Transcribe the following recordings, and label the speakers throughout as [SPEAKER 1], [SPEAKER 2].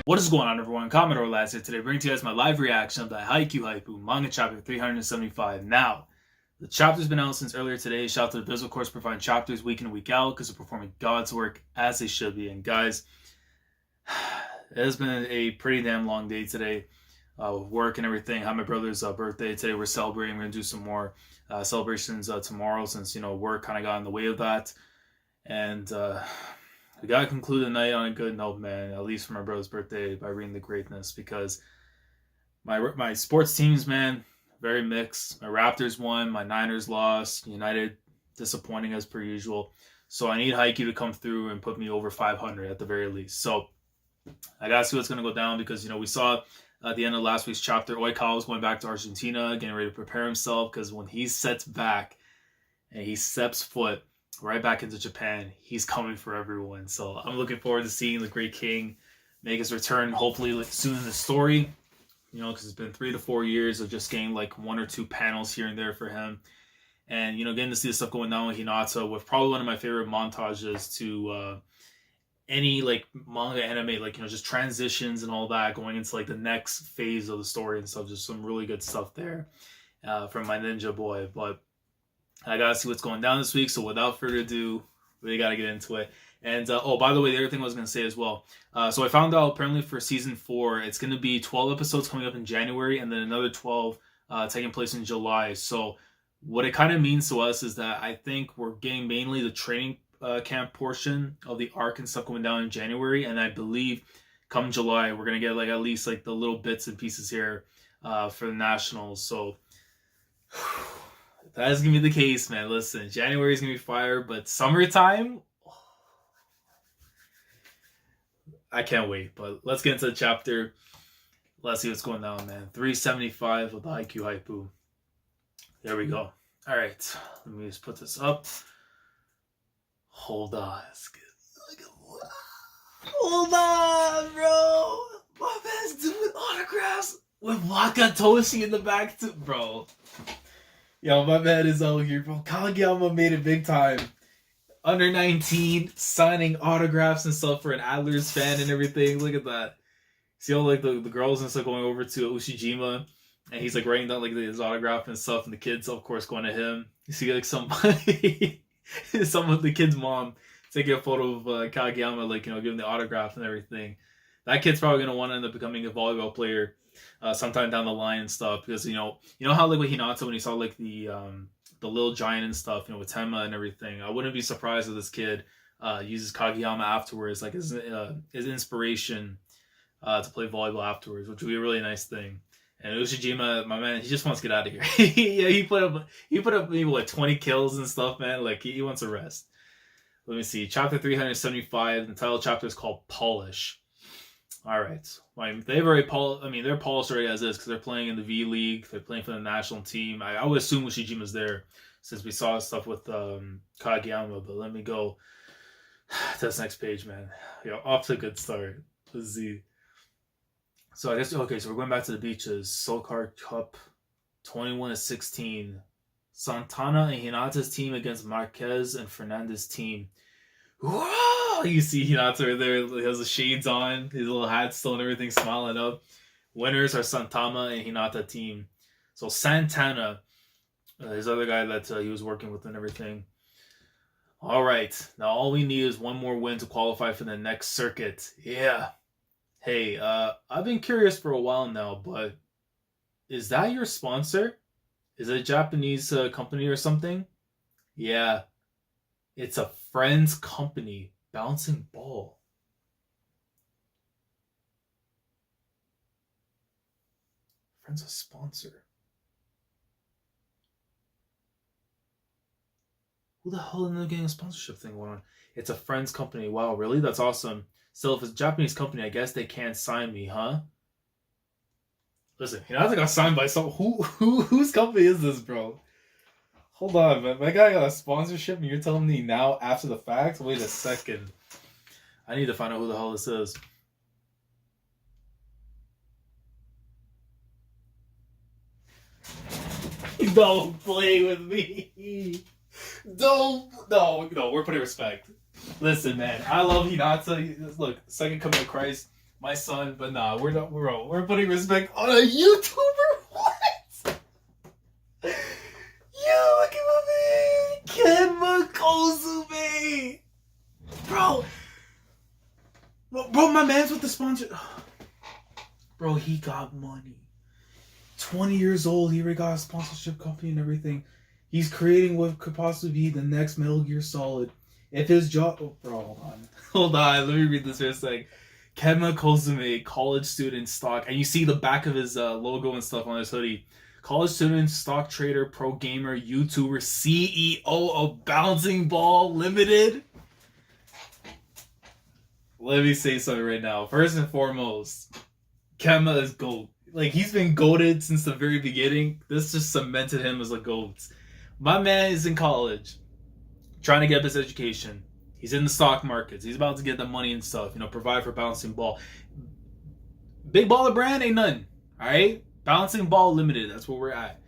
[SPEAKER 1] What is going on, everyone? Commodore Lads here today, bringing to you guys my live reaction of the Haikyu manga chapter 375. Now, the chapter's been out since earlier today. Shout out to the Biz, of course, providing chapters week in and week out because they're performing God's work as they should be. And guys, it has been a pretty damn long day today with work and everything. I had my brother's birthday today. We're celebrating. We're going to do some more celebrations tomorrow since, work kind of got in the way of that. And we gotta conclude the night on a good note, man. At least for my brother's birthday, by reading the greatness, because my sports teams, man, very mixed. My Raptors won, my Niners lost, United disappointing as per usual. So I need Haikyu to come through and put me over 500 at the very least. So I gotta see what's gonna go down because we saw at the end of last week's chapter, Oikawa was going back to Argentina, getting ready to prepare himself because when he sets back and he steps foot right back into Japan, he's coming for everyone. So I'm looking forward to seeing the Great King make his return, hopefully soon in the story, because it's been 3 to 4 years of just getting like 1 or 2 panels here and there for him. And, getting to see the stuff going down with Hinata with probably one of my favorite montages to any like manga anime, like, just transitions and all that going into like the next phase of the story and stuff. Just some really good stuff there from my ninja boy. But I gotta see what's going down this week. So without further ado, really gotta get into it. And by the way, the other thing I was gonna say as well. So I found out apparently for season 4, it's gonna be 12 episodes coming up in January, and then another 12 taking place in July. So what it kind of means to us is that I think we're getting mainly the training camp portion of the arc and stuff going down in January, and I believe come July we're gonna get like at least like the little bits and pieces here for the nationals. So. That is going to be the case, man. Listen, January is going to be fire, but summertime, I can't wait. But let's get into the chapter. Let's see what's going on, man. 375 with the Haikyu. There we go. All right. Let me just put this up. Hold on. Hold on, bro. My man's doing autographs with Wakatoshi in the back, too. Bro. Yo, my man is out here, bro. Kageyama made it big time. Under 19, signing autographs and stuff for an Adler's fan and everything. Look at that. See all like the girls and stuff going over to Ushijima, and he's like writing down like his autograph and stuff, and the kids, of course, going to him. You see like somebody, some of the kid's mom taking a photo of Kageyama, like giving the autograph and everything. That kid's probably gonna want to end up becoming a volleyball player sometime down the line and stuff, because you know how like with Hinata when he saw like the little giant and stuff, with Tenma and everything. I wouldn't be surprised if this kid uses Kageyama afterwards, like his inspiration to play volleyball afterwards, which would be a really nice thing. And Ushijima, my man, he just wants to get out of here. Yeah, he put up maybe like 20 kills and stuff, man. Like he wants a rest. Let me see. Chapter 375. The title chapter is called Polish. All right. They're polished already as is because they're playing in the V League. They're playing for the national team. I would assume Ushijima's there since we saw stuff with Kageyama. But let me go to this next page, man. Off to a good start. Let's see. So I guess okay. So we're going back to the beaches. Sokar Cup, 21-16. Santana and Hinata's team against Marquez and Fernandez's team. Whoa! You see Hinata right there. He has the shades on, his little hat still and everything, smiling up. Winners are Santama and Hinata team. So Santana, his other guy that he was working with and everything. All right. Now all we need is one more win to qualify for the next circuit. Yeah. Hey, I've been curious for a while now, but is that your sponsor? Is it a Japanese company or something? Yeah. It's a friend's company. Bouncing ball. Friend's a sponsor. Who the hell ended up getting a sponsorship thing going on? It's a friend's company. Wow, really? That's awesome. Still, if it's a Japanese company, I guess they can't sign me, huh? Listen, I got signed by some... Whose company is this, bro? Hold on, man. My guy got a sponsorship and you're telling me now after the fact? Wait a second. I need to find out who the hell this is. Don't play with me. No, we're putting respect. Listen, man, I love Hinata. Look, second coming of Christ. my son, but nah, we're not, we're putting respect on a YouTuber? What? Yo, look at my man! Kenma Kozume! Bro, my man's with the sponsor. Bro, he got money. 20 years old, he already got a sponsorship company and everything. He's creating what could possibly be the next Metal Gear Solid. If his job... Oh, bro, hold on. Let me read this for a sec. Kenma Kozume, college student stock. And you see the back of his logo and stuff on his hoodie. College student, stock trader, pro gamer, YouTuber, CEO of Bouncing Ball Limited. Let me say something right now. First and foremost, Kenma is GOAT. Like, he's been goated since the very beginning. This just cemented him as a GOAT. My man is in college, trying to get up his education. He's in the stock markets. He's about to get the money and stuff, provide for Bouncing Ball. Big Baller Brand ain't nothing, all right? Bouncing Ball Limited, that's where we're at.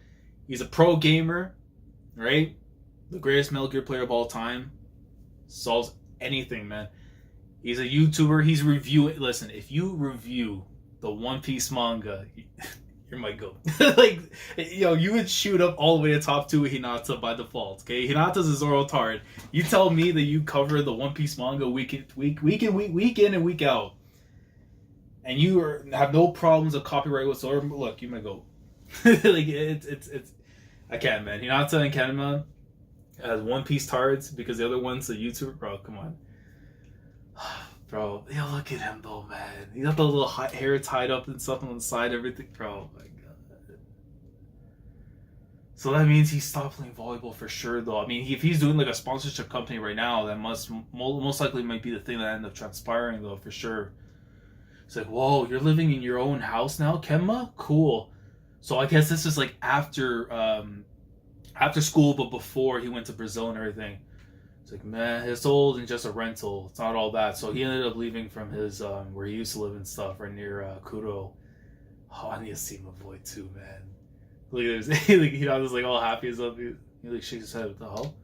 [SPEAKER 1] He's a pro gamer, right? The greatest Metal Gear player of all time. Solves anything, man. He's a YouTuber. He's reviewing. Listen, if you review the One Piece manga, you're my goat. Like, you would shoot up all the way to top 2 with Hinata by default. Okay, Hinata's a Zoro Tard. You tell me that you cover the One Piece manga week in and week out, and you have no problems of copyright whatsoever. Look, you my goat. Like, it's I can't, man. Hinata and Kenma as One Piece tards because the other one's a YouTuber. Bro, come on. Bro, look at him though, man. He got the little hair tied up and stuff on the side, everything. Bro, my God. So that means he stopped playing volleyball for sure, though. I mean, if he's doing like a sponsorship company right now, that most likely might be the thing that ended up transpiring, though, for sure. It's like, whoa, you're living in your own house now, Kenma? Cool. So I guess this is like after school, but before he went to Brazil and everything. It's like, man, it's old and just a rental. It's not all that. So he ended up leaving from his where he used to live and stuff, right near Kuro. Oh, I need to see my boy too, man. Look at this. Like, was like all happy as up. He like shakes his head. What the hell?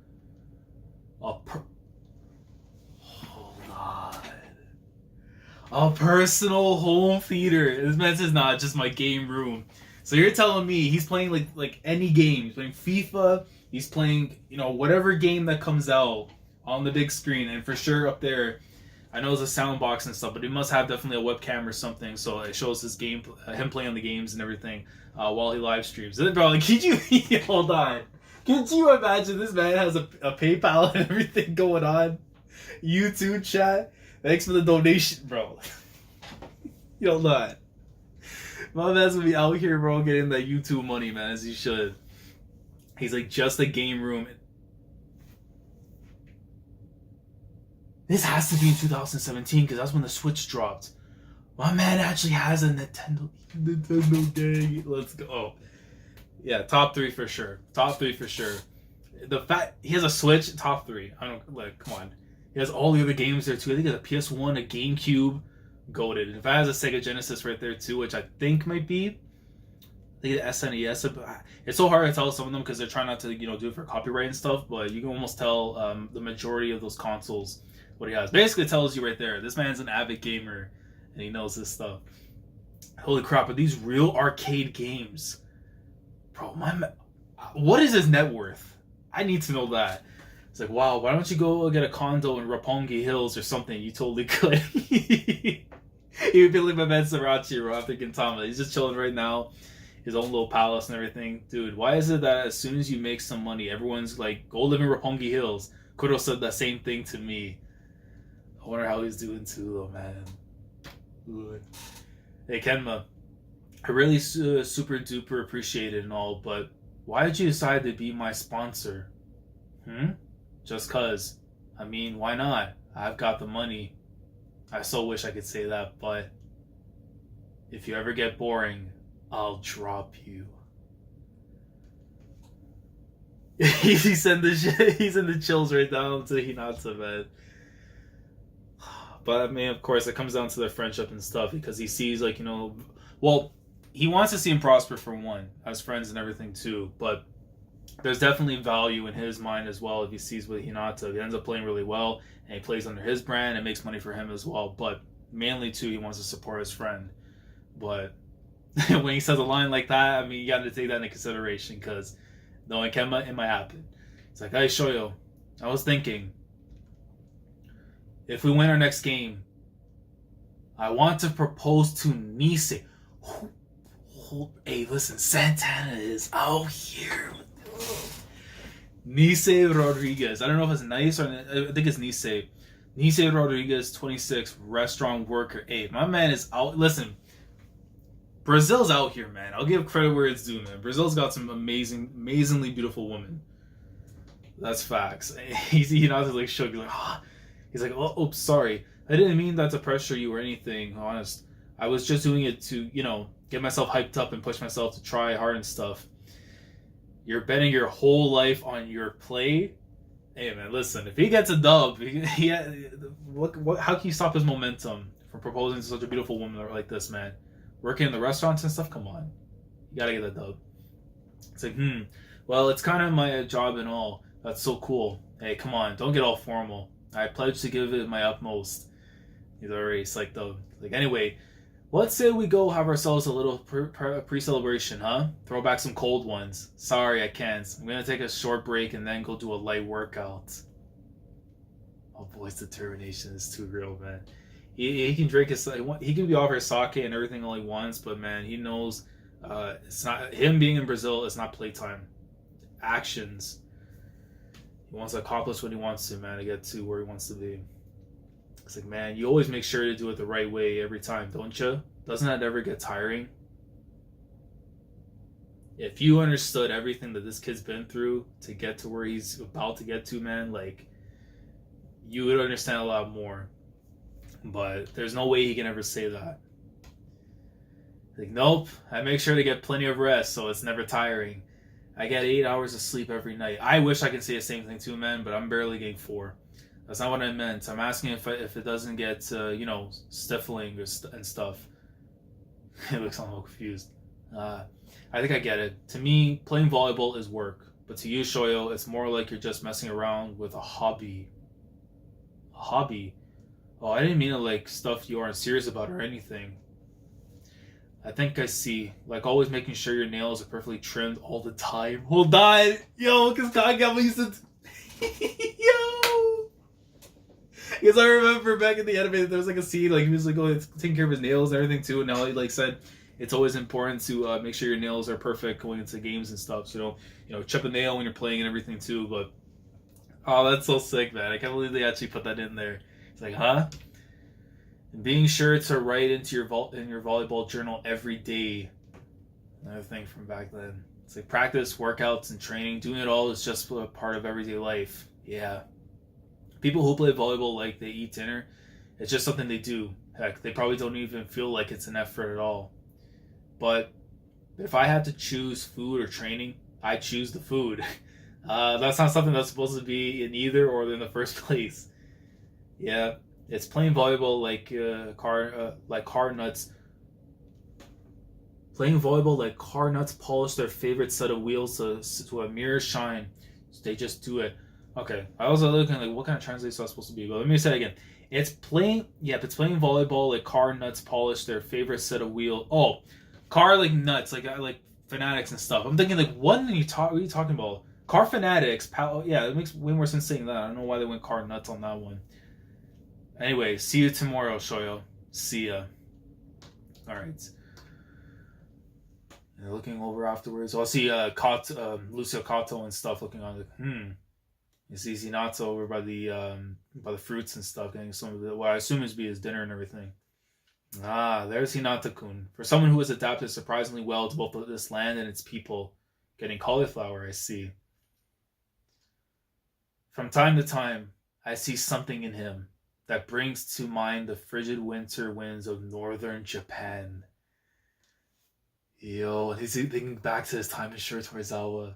[SPEAKER 1] Hold on. A personal home theater. This man says, nah, just my game room. So you're telling me he's playing like any game. He's playing FIFA. He's playing, whatever game that comes out on the big screen. And for sure up there, I know it's a sound box and stuff, but he must have definitely a webcam or something. So it shows his game, him playing the games and everything while he live streams. Bro, like, could you, hold on. Could you imagine this man has a PayPal and everything going on? YouTube chat. Thanks for the donation, bro. Hold on. My man's gonna be out here, bro, getting that YouTube money, man, as he should. He's like, just a game room. This has to be in 2017 because that's when the Switch dropped. My man actually has a Nintendo game. Let's go. Oh. Yeah, top 3 for sure. Top 3 for sure. The fact he has a Switch, top 3. I don't like. Come on. He has all the other games there too. I think he has a PS1, a GameCube, goated. And if I has a Sega Genesis right there too, which I think might be. The SNES. It's so hard to tell some of them because they're trying not to, do it for copyright and stuff. But you can almost tell the majority of those consoles what he has. Basically, it tells you right there. This man's an avid gamer and he knows this stuff. Holy crap! Are these real arcade games, bro? What is his net worth? I need to know that. It's like, wow. Why don't you go get a condo in Roppongi Hills or something? You totally could. He would be like my man Sriracha after Gintama. He's just chilling right now. His own little palace and everything. Dude, why is it that as soon as you make some money, everyone's like, go live in Roppongi Hills? Kato said that same thing to me. I wonder how he's doing too, though, man. Ooh. Hey, Kenma. I really super duper appreciate it and all, but why did you decide to be my sponsor? Just cause. I mean, why not? I've got the money. I so wish I could say that, but if you ever get boring, I'll drop you. He's in the chills right down to Hinata, man. But I mean, of course, it comes down to their friendship and stuff because he sees, like, well, he wants to see him prosper for one, as friends and everything too. But there's definitely value in his mind as well if he sees with Hinata. He ends up playing really well and he plays under his brand and makes money for him as well. But Mainly, too, he wants to support his friend. But when he says a line like that, I mean, you got to take that into consideration because knowing Kenma, it might happen. It's like, hey, Shoyo, I was thinking, if we win our next game, I want to propose to Nisei. Hey, listen, Santana is out here. Nisei Rodriguez. I don't know if it's Nice or I think it's Nisei. Nisei Rodriguez, 26, restaurant worker. Hey, my man is out. Listen, Brazil's out here, man. I'll give credit where it's due, man. Brazil's got some amazingly beautiful women. That's facts. He's not like shook. He's like, ah. He's like, oh, sorry. I didn't mean that to pressure you or anything. Honest, I was just doing it to, get myself hyped up and push myself to try hard and stuff. You're betting your whole life on your play. Hey man, listen. If he gets a dub, how can you stop his momentum from proposing to such a beautiful woman like this, man? Working in the restaurants and stuff. Come on, you gotta get that dub. It's like, well, it's kind of my job and all. That's so cool. Hey, come on, don't get all formal. I pledge to give it my utmost. He's already psyched up. Like, anyway, let's say we go have ourselves a little pre-celebration, huh? Throw back some cold ones. Sorry, I can't. I'm gonna take a short break and then go do a light workout. Oh, boy's determination is too real, man. He can drink his... He can be offered sake and everything all he wants, but, man, he knows it's not... Him being in Brazil is not playtime. Actions. He wants to accomplish what he wants to, man, to get to where he wants to be. It's like, man, you always make sure to do it the right way every time, don't you? Doesn't that ever get tiring? If you understood everything that this kid's been through to get to where he's about to get to, man, like, you would understand a lot more. But there's no way he can ever say that. Like, nope, I make sure to get plenty of rest so it's never tiring. I get 8 hours of sleep every night. I wish I could say the same thing too, man, but I'm barely getting 4. That's not what I meant. I'm asking if it doesn't get, stifling and stuff. He looks a little confused. I think I get it. To me, playing volleyball is work. But to you, Shoyo, it's more like you're just messing around with a hobby. A hobby? Oh, I didn't mean it like stuff you aren't serious about or anything. I think I see. Like always making sure your nails are perfectly trimmed all the time. Hold on! Yo, because Kageyama used to... Yo! Because I remember back in the anime, there was like a scene, like he was like taking care of his nails and everything too, and now he like said it's always important to make sure your nails are perfect going into games and stuff, so you don't, chip a nail when you're playing and everything too, but... Oh, that's so sick, man. I can't believe they actually put that in there. It's like, huh? And being sure to write into your volleyball journal every day. Another thing from back then. It's like practice, workouts, and training. Doing it all is just a part of everyday life. Yeah. People who play volleyball like they eat dinner, it's just something they do. Heck, they probably don't even feel like it's an effort at all. But if I had to choose food or training, I choose the food. That's not something that's supposed to be in either or in the first place. Yeah, it's playing volleyball like car nuts. Playing volleyball like car nuts polish their favorite set of wheels to a mirror shine. So they just do it. Okay, I was looking like what kind of translation that's supposed to be, but let me say it again. It's playing volleyball like car nuts polish their favorite set of wheels. Oh, car like nuts, like fanatics and stuff. I'm thinking like what are you talking about? Car fanatics, yeah, it makes way more sense saying that. I don't know why they went car nuts on that one. Anyway, see you tomorrow, Shoyo. See ya. Alright. Looking over afterwards. I'll see Lucio Kato and stuff looking on the You see Hinata over by the fruits and stuff, getting some of the what I assume is be his dinner and everything. Ah, there's Hinata-kun. For someone who has adapted surprisingly well to both this land and its people. Getting cauliflower, I see. From time to time, I see something in him that brings to mind the frigid winter winds of northern Japan. Yo, and he's thinking back to his time in Shiratorizawa.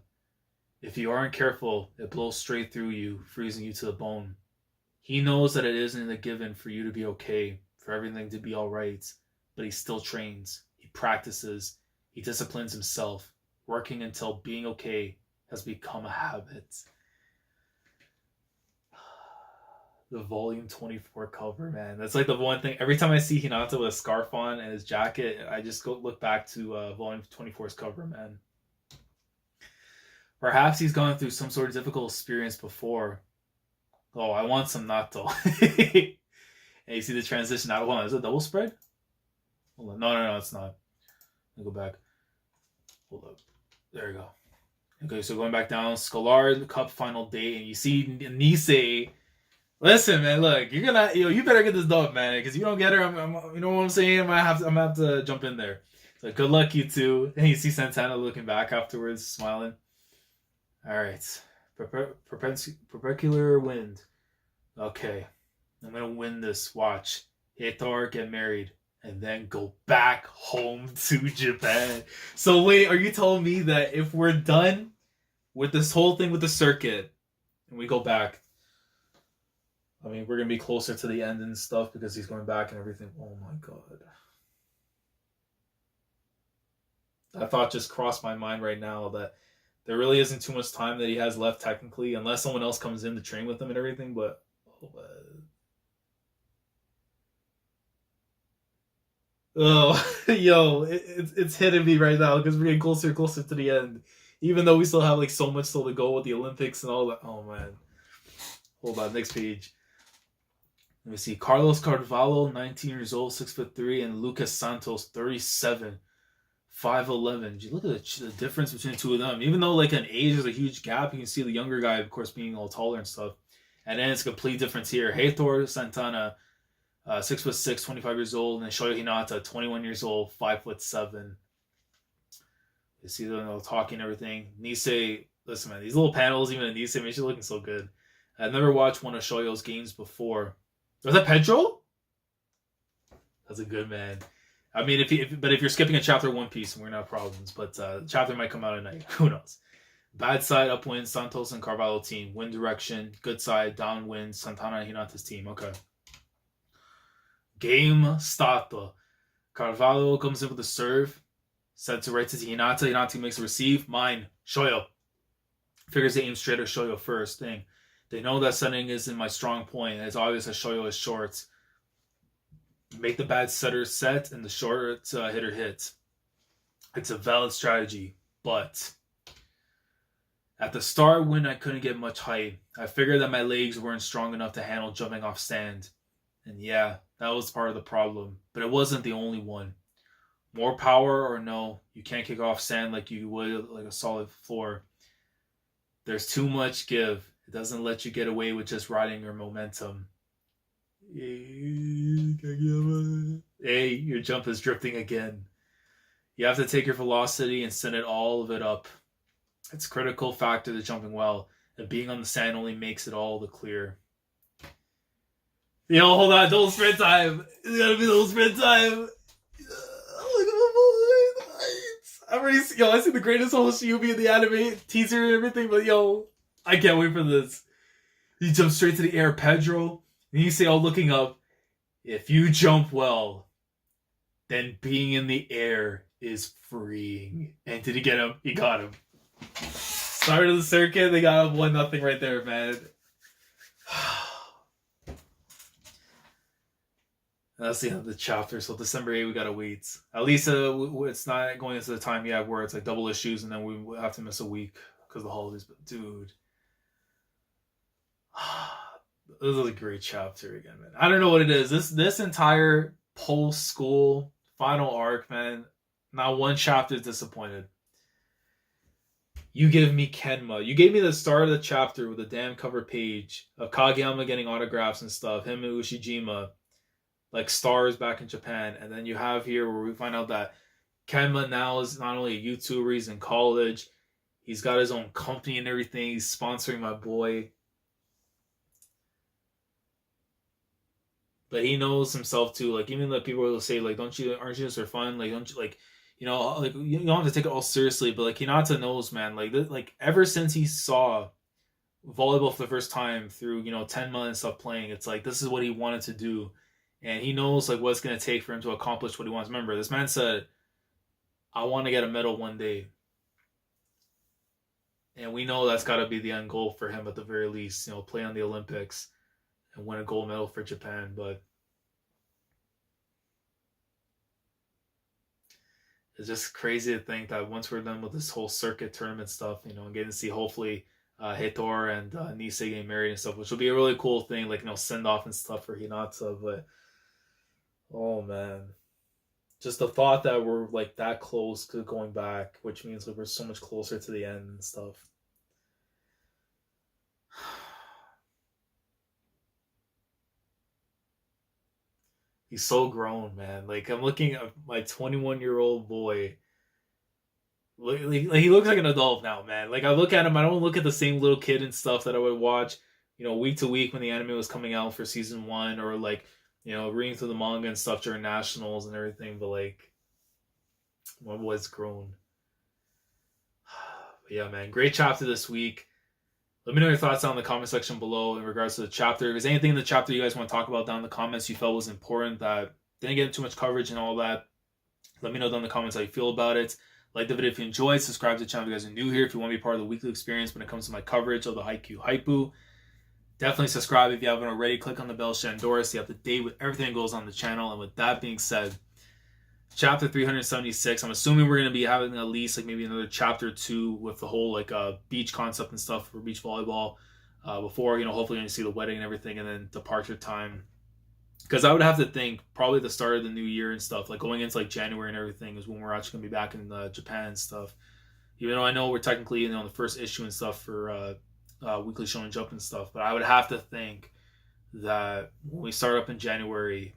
[SPEAKER 1] If you aren't careful, it blows straight through you, freezing you to the bone. He knows that it isn't a given for you to be okay, for everything to be alright, but he still trains, he practices, he disciplines himself, working until being okay has become a habit. The volume 24 cover, man. That's like the one thing. Every time I see Hinata with a scarf on and his jacket, I just go look back to volume 24's cover, man. Perhaps he's gone through some sort of difficult experience before. Oh, I want some natto. And you see the transition out. Hold on, is it double spread? Hold on. No, it's not. Let me go back. Hold up. There you go. Okay, so going back down, Scalar Cup final day, and you see Nisei. Listen, man, look, you better get this dub, man, because if you don't get her, you know what I'm saying? I'm gonna have to jump in there. So good luck, you two. And you see Santana looking back afterwards, smiling. All right, perpendicular wind. Okay, I'm gonna win this. Watch, Heitor get married, and then go back home to Japan. So wait, are you telling me that if we're done with this whole thing with the circuit, and we go back? I mean, we're going to be closer to the end and stuff because he's going back and everything. Oh my god. That thought just crossed my mind right now that there really isn't too much time that he has left technically, unless someone else comes in to train with him and everything, but... yo, it's hitting me right now because we're getting closer and closer to the end. Even though we still have like so much still to go with the Olympics and all that. Oh man. Hold on, next page. Let me see. Carlos Carvalho, 19 years old, 6'3", and Lucas Santos, 37, 5'11". You look at the difference between the two of them. Even though like an age is a huge gap, you can see the younger guy, of course, being all taller and stuff. And then it's a complete difference here. Heitor Santana, 6'6", 25 years old, and Shoyo Hinata, 21 years old, 5'7". You see them all talking and everything. Nisei, listen, man, these little panels, even in Nisei, makes you looking so good. I've never watched one of Shoyo's games before. Was that Pedro? That's a good man. I mean, if you're skipping a chapter One Piece, we're gonna have problems. But the chapter might come out at night. Who knows? Bad side, upwind, Santos and Carvalho team. Wind direction, good side, downwind, Santana and Hinata's team. Okay. Game starter. Carvalho comes in with a serve. Set to right to Hinata. Hinata makes a receive. Mine. Shoyo. Figures they aim straight at Shoyo first thing. They know that setting isn't my strong point. It's obvious that Shoyo is short. Make the bad setter set and the short hitter hit. It's a valid strategy, but at the start when I couldn't get much height, I figured that my legs weren't strong enough to handle jumping off sand. And yeah, that was part of the problem, but it wasn't the only one. More power or no, you can't kick off sand like you would like a solid floor. There's too much give. It doesn't let you get away with just riding your momentum. Hey, your jump is drifting again. You have to take your velocity and send all of it up. It's a critical factor to jumping well, and being on the sand only makes it all the clear. Yo, hold on, don't sprint time. It's gotta be don't sprint time. Look at my boy. I see the greatest whole Shiyubi in the anime teaser and everything, but yo, I can't wait for this. You jump straight to the air, Pedro. And you say, oh, looking up, if you jump well, then being in the air is freeing. And did he get him? He got him. Start of the circuit, they got him 1-0 right there, man. That's the end of the chapter. So December 8th, we gotta wait. At least it's not going into the time yet where it's like double issues and then we have to miss a week because of the holidays. But dude, this is a great chapter again, man. I don't know what it is. This entire post-school final arc, man, not one chapter is disappointed. You give me Kenma. You gave me the start of the chapter with a damn cover page of Kageyama getting autographs and stuff, him and Ushijima, like stars back in Japan. And then you have here where we find out that Kenma now is not only a YouTuber, he's in college. He's got his own company and everything. He's sponsoring my boy. But he knows himself too. Like even the people will say like, aren't you just for fun? Like don't you like, you know, like you don't have to take it all seriously. But like Hinata knows, man. Like ever since he saw volleyball for the first time through 10 months of playing, it's like this is what he wanted to do, and he knows like what it's gonna take for him to accomplish what he wants. Remember, this man said, "I want to get a medal one day," and we know that's got to be the end goal for him at the very least. Play on the Olympics. and win a gold medal for Japan. But it's just crazy to think that once we're done with this whole circuit tournament stuff, you know, and getting to see hopefully Heitor and Nisei getting married and stuff, which will be a really cool thing, like, you know, send off and stuff for Hinata. But oh man, just the thought that we're like that close to going back, which means like we're so much closer to the end and stuff. He's so grown, man. Like, I'm looking at my 21-year-old boy. Like, he looks like an adult now, man. Like, I look at him, I don't look at the same little kid and stuff that I would watch, you know, week to week when the anime was coming out for season 1, or like, you know, reading through the manga and stuff during nationals and everything. But like, my boy's grown. But yeah, man, great chapter this week. Let me know your thoughts down in the comment section below in regards to the chapter. If there's anything in the chapter you guys want to talk about down in the comments you felt was important that didn't get too much coverage and all that, let me know down in the comments how you feel about it. Like the video if you enjoyed. Subscribe to the channel if you guys are new here. If you want to be part of the weekly experience when it comes to my coverage of the Haikyu Hypu, definitely subscribe if you haven't already. Click on the bell, Shandora, so you have to date with everything that goes on the channel. And with that being said, chapter 376, I'm assuming we're going to be having at least like maybe another chapter 2 with the whole like beach concept and stuff for beach volleyball before, you know, hopefully you see the wedding and everything, and then departure time. Because I would have to think probably the start of the new year and stuff, like going into like January and everything, is when we're actually going to be back in Japan and stuff. Even though I know we're technically, you know, the first issue and stuff for Weekly Shonen Jump and stuff, but I would have to think that when we start up in January,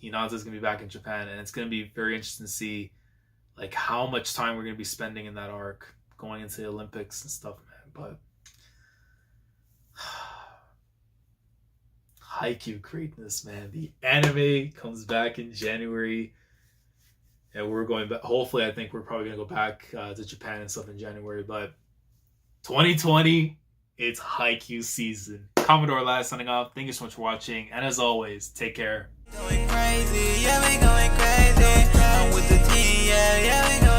[SPEAKER 1] Hinata's going to be back in Japan, and it's going to be very interesting to see like how much time we're going to be spending in that arc going into the Olympics and stuff, man. But Haikyu greatness, man. The anime comes back in January, and we're going back. Hopefully, I think we're probably going to go back to Japan and stuff in January. But 2020, it's Haikyu season. Commodore Last signing off. Thank you so much for watching, and as always, take care.
[SPEAKER 2] Going crazy, yeah, we going crazy. I'm with the team, yeah, we going